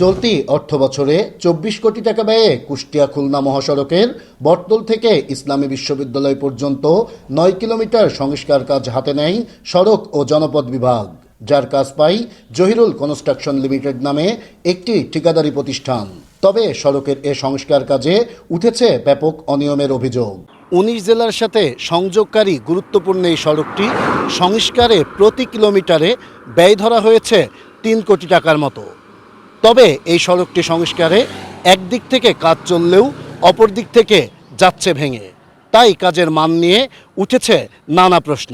চলতি অর্থবছরে ২৪ কোটি টাকা ব্যয়ে কুষ্টিয়া খুলনা মহাসড়কের বটতল থেকে ইসলামী বিশ্ববিদ্যালয় পর্যন্ত ৯ কিলোমিটার সংস্কার কাজ হাতে নেয় সড়ক ও জনপথ বিভাগ, যার কাজ পায় জহিরুল কনস্ট্রাকশন লিমিটেড নামে একটি ঠিকাদারি প্রতিষ্ঠান। তবে সড়কের এ সংস্কার কাজে উঠেছে ব্যাপক অনিয়মের অভিযোগ। ১৯ জেলার সাথে সংযোগকারী গুরুত্বপূর্ণ এই সড়কটি সংস্কারে প্রতি কিলোমিটারে ব্যয় ধরা হয়েছে ৩ কোটি টাকার মতো। তবে এই সড়কটি সংস্কারে একদিক থেকে কাজ চললেও অপর দিক থেকে যাচ্ছে ভেঙে। তাই কাজের মান নিয়ে উঠেছে নানা প্রশ্ন।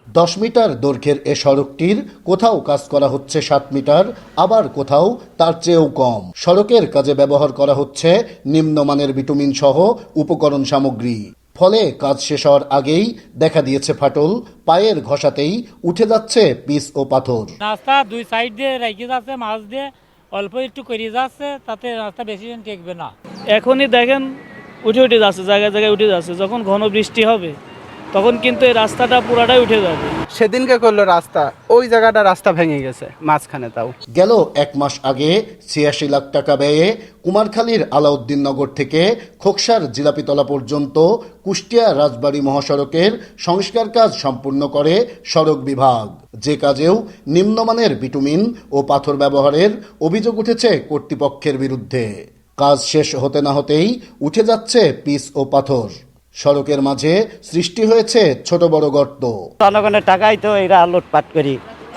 ১০ মিটার দৈর্ঘ্যের এ সড়কটির কোথাও কাজ করা হচ্ছে ৭ মিটার, আবার কোথাও তার চেয়েও কম। সড়কের কাজে ব্যবহার করা হচ্ছে নিম্নমানের বিটুমিন সহ উপকরণ সামগ্রী। ফলে কাজ শেষ হওয়ার আগেই দেখা দিয়েছে ফাটল, পায়ের ঘষাতেই উঠে যাচ্ছে পিচ ও পাথর। রাস্তা দুই সাইড দিয়ে রেখে যাচ্ছে, মাছ দিয়ে অল্প একটু করে যাচ্ছে, তাতে রাস্তা বেশি দিন টেকবে না। এখনই দেখেন উঠে যাচ্ছে, জায়গায় জায়গায় উঠে যাচ্ছে। যখন ঘন বৃষ্টি হবে তখন কিন্তু এই রাস্তাটা পুরাটাই উঠে যাবে। সেদিনকে করলো রাস্তা, ওই জায়গাটা রাস্তা ভেঙে গেছে মাঝখানে। তাও গেল ১ মাস আগে ৮৬ লাখ টাকা ব্যয়ে কুমারখালীর আলাউদ্দিননগর থেকে খোকসার জিলাপিতলা পর্যন্ত কুষ্টিয়া রাজবাড়ী মহাসড়কের সংস্কার কাজ সম্পূর্ণ করে সড়ক বিভাগ, যে কাজেও নিম্নমানের বিটুমিন ও পাথর ব্যবহারের অভিযোগ উঠেছে কর্তৃপক্ষের বিরুদ্ধে। কাজ শেষ হতে না হতেই উঠে যাচ্ছে পিচ ও পাথর। সড়কের মাঝে সৃষ্টি হয়েছে ছোট বড় গর্ত। জনগণের টাকাই তো এরা লুটপাট করি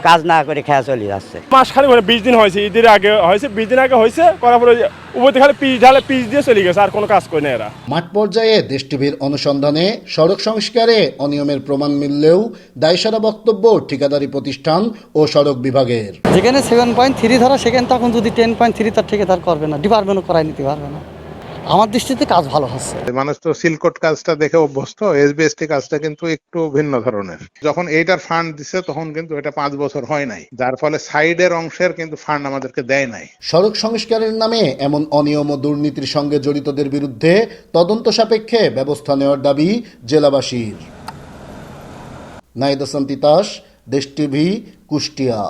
কাজ না করে খেয়া চলে যাচ্ছে। মাস খালি 20 দিন হয়েছে, ঈদের আগে হয়েছে, 20 দিন আগে হয়েছে, করার পরে উপরে খালি পিচ ঢালে পিচ দিয়ে চলে গেছে, আর কোনো কাজ করে না এরা। মাঠ পর্যায়ে দেশ টিভির অনুসন্ধানে সড়ক সংস্কারে অনিয়মের প্রমাণ মিললেও দায়সারা বক্তব্য ঠিকাদারি প্রতিষ্ঠান ও সড়ক বিভাগের। যেখানে 7.3 ধরা, সেখানে তখন যদি 10.3 তার ঠিকাদার করবে না, ডিপার্টমেন্টও করাই নিতে পারবে না। আমার দৃষ্টিতে কাজ ভালো হচ্ছে। মানুষ তো সিলকোট কাজটা দেখে অভ্যস্ত, এসবিএসটি কাজটা কিন্তু একটু ভিন্ন ধরনের। যখন এইটার ফান্ড দিচ্ছে তখন কিন্তু এটা 5 বছর হয় নাই, যার ফলে সাইডের অংশের কিন্তু ফান্ড আমাদেরকে দেয় নাই। সড়ক সংস্কারের নামে এমন অনিয়ম ও দুর্নীতির সঙ্গে জড়িতদের বিরুদ্ধে তদন্ত সাপেক্ষে ব্যবস্থা নেওয়ার দাবি জেলাবাসীর। নাহিদ হাসান তিতাস, দেশ টিভি, কুষ্টিয়া।